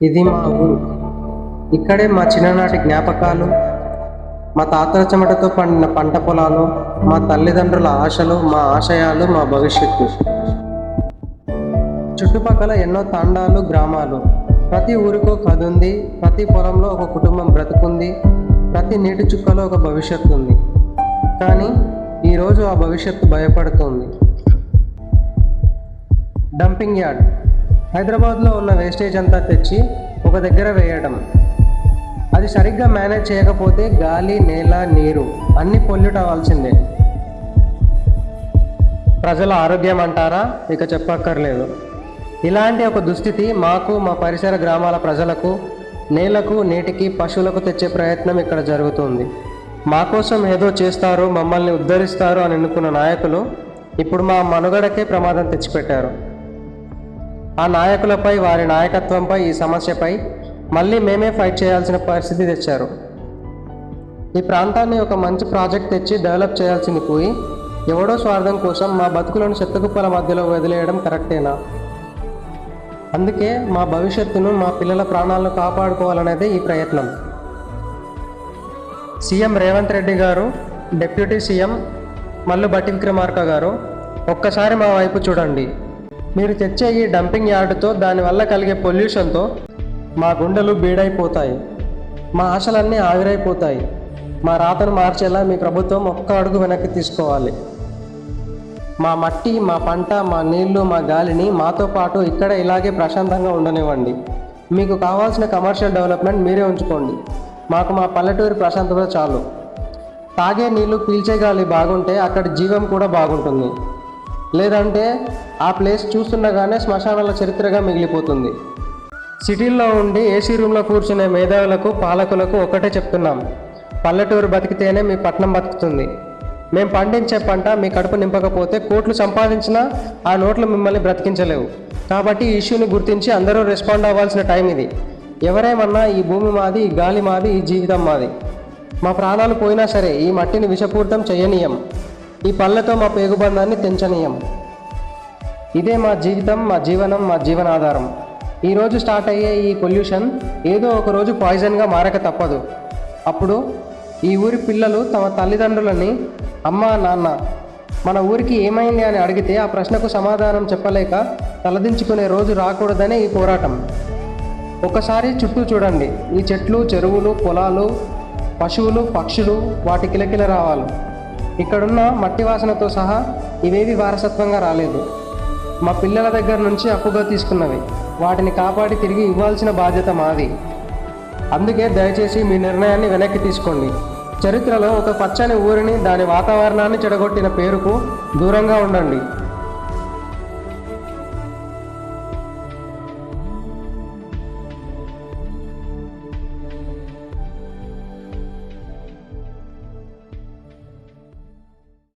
ఇది మా ఊరు. ఇక్కడే మా చిన్ననాటి జ్ఞాపకాలు, మా తాతల చెమటతో పండిన పంట పొలాలు, మా తల్లిదండ్రుల ఆశలు, మా ఆశయాలు, మా భవిష్యత్తు. చుట్టుపక్కల ఎన్నో తాండాలు, గ్రామాలు. ప్రతి ఊరికో కథ ఉంది, ప్రతి పొలంలో ఒక కుటుంబం బ్రతుకుంది, ప్రతి నీటి చుక్కలో ఒక భవిష్యత్తు ఉంది. కానీ ఈరోజు ఆ భవిష్యత్తు భయపడుతుంది. Dumping yard. హైదరాబాద్లో ఉన్న వేస్టేజ్ అంతా తెచ్చి ఒక దగ్గర వేయడం. అది సరిగ్గా మేనేజ్ చేయకపోతే గాలి, నేల, నీరు అన్నీ పొల్యూట్ అవ్వాల్సిందే. ప్రజల ఆరోగ్యం అంటారా, ఇక చెప్పక్కర్లేదు. ఇలాంటి ఒక దుస్థితి మాకు, మా పరిసర గ్రామాల ప్రజలకు, నేలకు, నీటికి, పశువులకు తెచ్చే ప్రయత్నం ఇక్కడ జరుగుతుంది. మా కోసం ఏదో చేస్తారు, మమ్మల్ని ఉద్ధరిస్తారు అని అనుకున్న నాయకులు ఇప్పుడు మా మనుగడకే ప్రమాదం తెచ్చిపెట్టారు. ఆ నాయకులపై, వారి నాయకత్వంపై, ఈ సమస్యపై మళ్ళీ మేమే ఫైట్ చేయాల్సిన పరిస్థితి తెచ్చారు. ఈ ప్రాంతాన్ని ఒక మంచి ప్రాజెక్ట్ తెచ్చి డెవలప్ చేయాల్సింది పోయి ఎవడో స్వార్థం కోసం మా బతుకులను చెత్తకుప్పల మధ్యలో వదిలేయడం కరెక్టేనా? అందుకే మా భవిష్యత్తును, మా పిల్లల ప్రాణాలను కాపాడుకోవాలనేదే ఈ ప్రయత్నం. సీఎం రేవంత్ రెడ్డి గారు, డిప్యూటీ సీఎం మల్లు భట్టి విక్రమార్క గారు, ఒక్కసారి మా వైపు చూడండి. మీరు తెచ్చే ఈ డంపింగ్ యార్డుతో, దానివల్ల కలిగే పొల్యూషన్తో మా గుండెలు బీడైపోతాయి, మా ఆశలన్నీ ఆవిరైపోతాయి. మా రాతను మార్చేలా మీ ప్రభుత్వం ఒక్క అడుగు వెనక్కి తీసుకోవాలి. మా మట్టి, మా పంట, మా నీళ్లు, మా గాలిని మాతో పాటు ఇక్కడ ఇలాగే ప్రశాంతంగా ఉండనివ్వండి. మీకు కావాల్సిన కమర్షియల్ డెవలప్మెంట్ మీరే ఉంచుకోండి. మాకు మా పల్లెటూరి ప్రశాంతత చాలు. తాగే నీళ్లు, పీల్చే గాలి బాగుంటే అక్కడి జీవం కూడా బాగుంటుంది. లేదంటే ఆ ప్లేస్ చూస్తుండగానే శ్మశానాల చరిత్రగా మిగిలిపోతుంది. సిటీల్లో ఉండి ఏసీ రూమ్లో కూర్చునే మేధావులకు, పాలకులకు ఒకటే చెప్తున్నాం: పల్లెటూరు బతికితేనే మీ పట్నం బతుకుతుంది. మేము పండించే పంట మీ కడుపు నింపకపోతే కోట్లు సంపాదించినా ఆ నోట్లు మిమ్మల్ని బ్రతికించలేవు. కాబట్టి ఈ ఇష్యూని గుర్తించి అందరూ రెస్పాండ్ అవ్వాల్సిన టైం ఇది. ఎవరేమన్నా ఈ భూమి మాది, ఈ గాలి మాది, ఈ జీవితం మాది. మా ప్రాణాలు పోయినా సరే ఈ మట్టిని విషపూరితం చెయ్యనీయం. ఈ పళ్ళతో మా పేగుబంధాన్ని తెంచనీయం. ఇదే మా జీవితం, మా జీవనం, మా జీవనాధారం. ఈరోజు స్టార్ట్ అయ్యే ఈ పొల్యూషన్ ఏదో ఒక రోజు పాయిజన్గా మారక తప్పదు. అప్పుడు ఈ ఊరి పిల్లలు తమ తల్లిదండ్రులని, అమ్మ, నాన్న, మన ఊరికి ఏమైంది అని అడిగితే ఆ ప్రశ్నకు సమాధానం చెప్పలేక తలదించుకునే రోజు రాకూడదనే ఈ పోరాటం. ఒకసారి చుట్టూ చూడండి. ఈ చెట్లు, చెరువులు, పొలాలు, పశువులు, పక్షులు, వాటి కిలకిల రావాలి. ఇక్కడున్న మట్టి వాసనతో సహా ఇవేవి వారసత్వంగా రాలేదు. మా పిల్లల దగ్గర నుంచి అప్పుగా తీసుకున్నవి. వాటిని కాపాడి తిరిగి ఇవ్వాల్సిన బాధ్యత మాది. అందుకే దయచేసి మీ నిర్ణయాన్ని వెనక్కి తీసుకోండి. చరిత్రలో ఒక పచ్చని ఊరిని, దాని వాతావరణాన్ని చెడగొట్టిన పేరుకు దూరంగా ఉండండి.